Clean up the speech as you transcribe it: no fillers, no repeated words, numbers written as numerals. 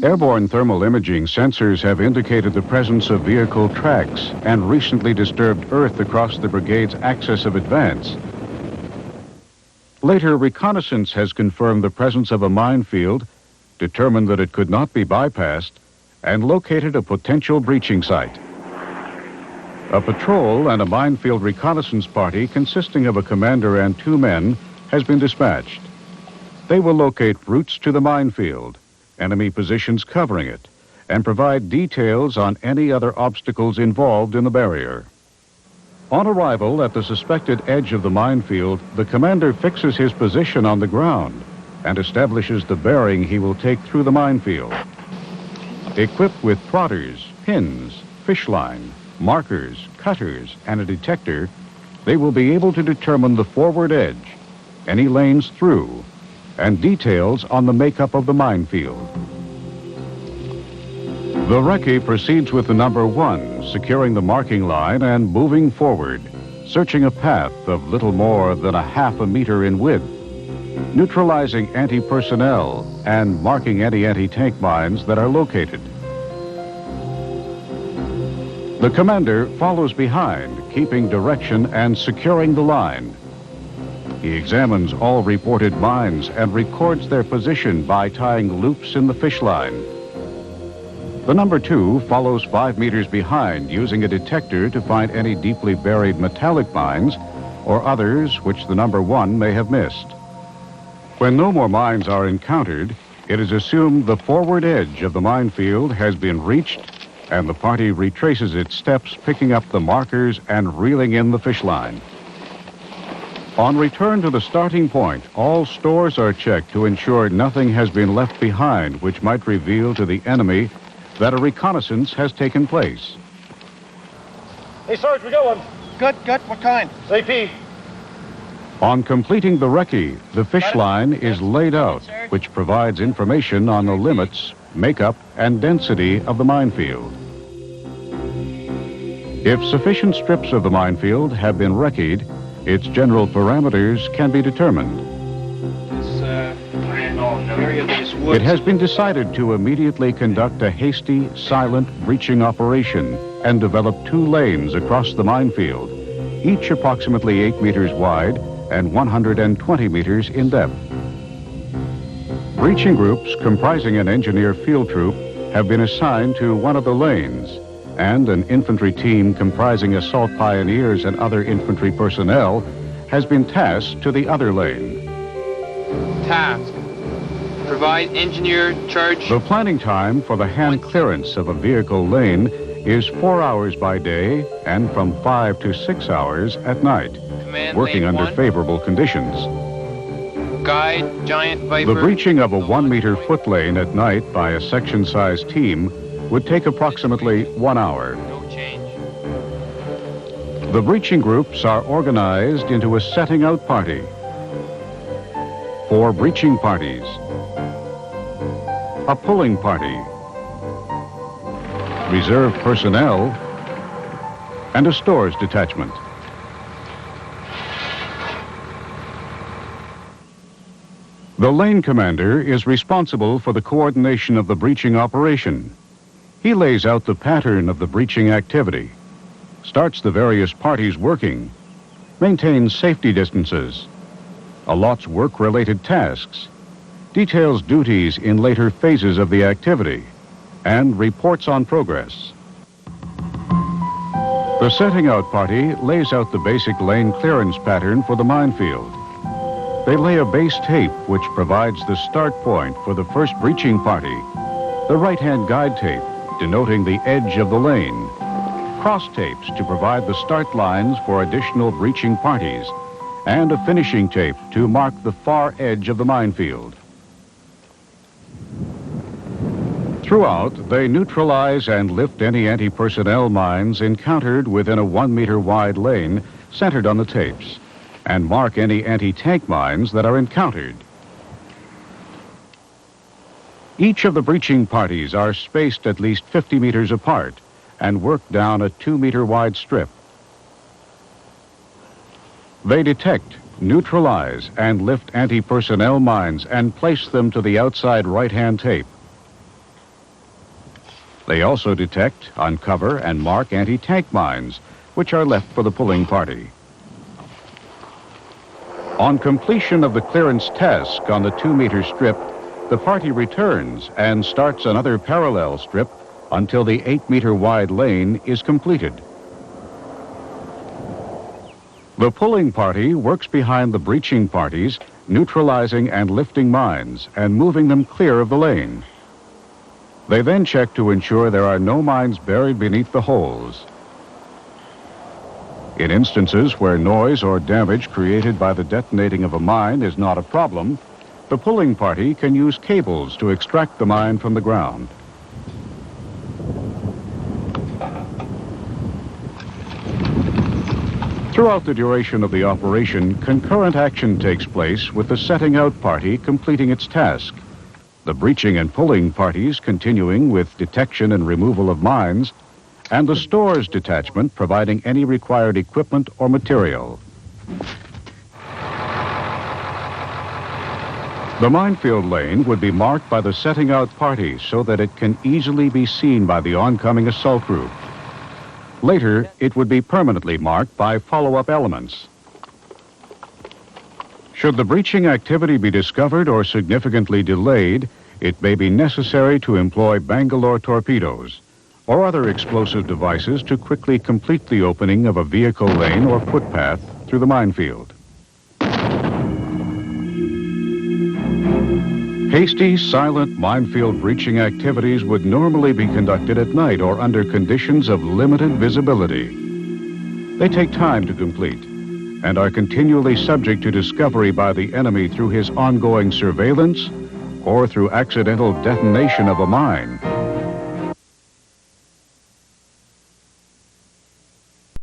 Airborne thermal imaging sensors have indicated the presence of vehicle tracks and recently disturbed earth across the brigade's axis of advance. Later, reconnaissance has confirmed the presence of a minefield, determined that it could not be bypassed, and located a potential breaching site. A patrol and a minefield reconnaissance party consisting of a commander and 2 men has been dispatched. They will locate routes to the minefield, enemy positions covering it, and provide details on any other obstacles involved in the barrier. On arrival at the suspected edge of the minefield, the commander fixes his position on the ground and establishes the bearing he will take through the minefield. Equipped with plotters, pins, fish line, markers, cutters, and a detector, they will be able to determine the forward edge, any lanes through, and details on the makeup of the minefield. The recce proceeds with the number 1, securing the marking line and moving forward, searching a path of little more than a half a meter in width, neutralizing anti-personnel and marking any anti-tank mines that are located. The commander follows behind, keeping direction and securing the line. He examines all reported mines and records their position by tying loops in the fish line. The number 2 follows 5 meters behind, using a detector to find any deeply buried metallic mines or others which the number 1 may have missed. When no more mines are encountered, it is assumed the forward edge of the minefield has been reached, and the party retraces its steps, picking up the markers and reeling in the fish line. On return to the starting point, all stores are checked to ensure nothing has been left behind which might reveal to the enemy that a reconnaissance has taken place. Hey, Sarge, we got one. Good. What kind? AP. On completing the recce, the fish line is laid out, which provides information on the limits, makeup, and density of the minefield. If sufficient strips of the minefield have been recce'd, its general parameters can be determined. It has been decided to immediately conduct a hasty, silent breaching operation and develop 2 lanes across the minefield, each approximately 8 meters wide and 120 meters in depth. Breaching groups comprising an engineer field troop have been assigned to one of the lanes, and an infantry team comprising assault pioneers and other infantry personnel has been tasked to the other lane. Task: provide engineer charge. The planning time for the hand clearance of a vehicle lane is 4 hours by day and from 5 to 6 hours at night, Command working lane under 1. favorable conditions. Guide giant viper. The breaching of a 1-meter foot lane at night by a section-sized team would take approximately 1 hour. No change. The breaching groups are organized into a setting out party, 4 breaching parties, a pulling party, reserve personnel, and a stores detachment. The lane commander is responsible for the coordination of the breaching operation. He lays out the pattern of the breaching activity, starts the various parties working, maintains safety distances, allots work-related tasks, details duties in later phases of the activity, and reports on progress. The setting out party lays out the basic lane clearance pattern for the minefield. They lay a base tape which provides the start point for the first breaching party, the right-hand guide tape denoting the edge of the lane, cross tapes to provide the start lines for additional breaching parties, and a finishing tape to mark the far edge of the minefield. Throughout, they neutralize and lift any anti-personnel mines encountered within a 1-meter wide lane centered on the tapes, and mark any anti-tank mines that are encountered. Each of the breaching parties are spaced at least 50 meters apart and work down a 2-meter wide strip. They detect, neutralize, and lift anti-personnel mines and place them to the outside right-hand tape. They also detect, uncover, and mark anti-tank mines, which are left for the pulling party. On completion of the clearance task on the 2-meter strip, the party returns and starts another parallel strip until the 8-meter wide lane is completed. The pulling party works behind the breaching parties, neutralizing and lifting mines and moving them clear of the lane. They then check to ensure there are no mines buried beneath the holes. In instances where noise or damage created by the detonating of a mine is not a problem, the pulling party can use cables to extract the mine from the ground. Throughout the duration of the operation, concurrent action takes place with the setting out party completing its task, the breaching and pulling parties continuing with detection and removal of mines, and the stores detachment providing any required equipment or material. The minefield lane would be marked by the setting out party so that it can easily be seen by the oncoming assault group. Later, it would be permanently marked by follow-up elements. Should the breaching activity be discovered or significantly delayed, it may be necessary to employ Bangalore torpedoes or other explosive devices to quickly complete the opening of a vehicle lane or footpath through the minefield. Hasty, silent minefield breaching activities would normally be conducted at night or under conditions of limited visibility. They take time to complete and are continually subject to discovery by the enemy through his ongoing surveillance or through accidental detonation of a mine.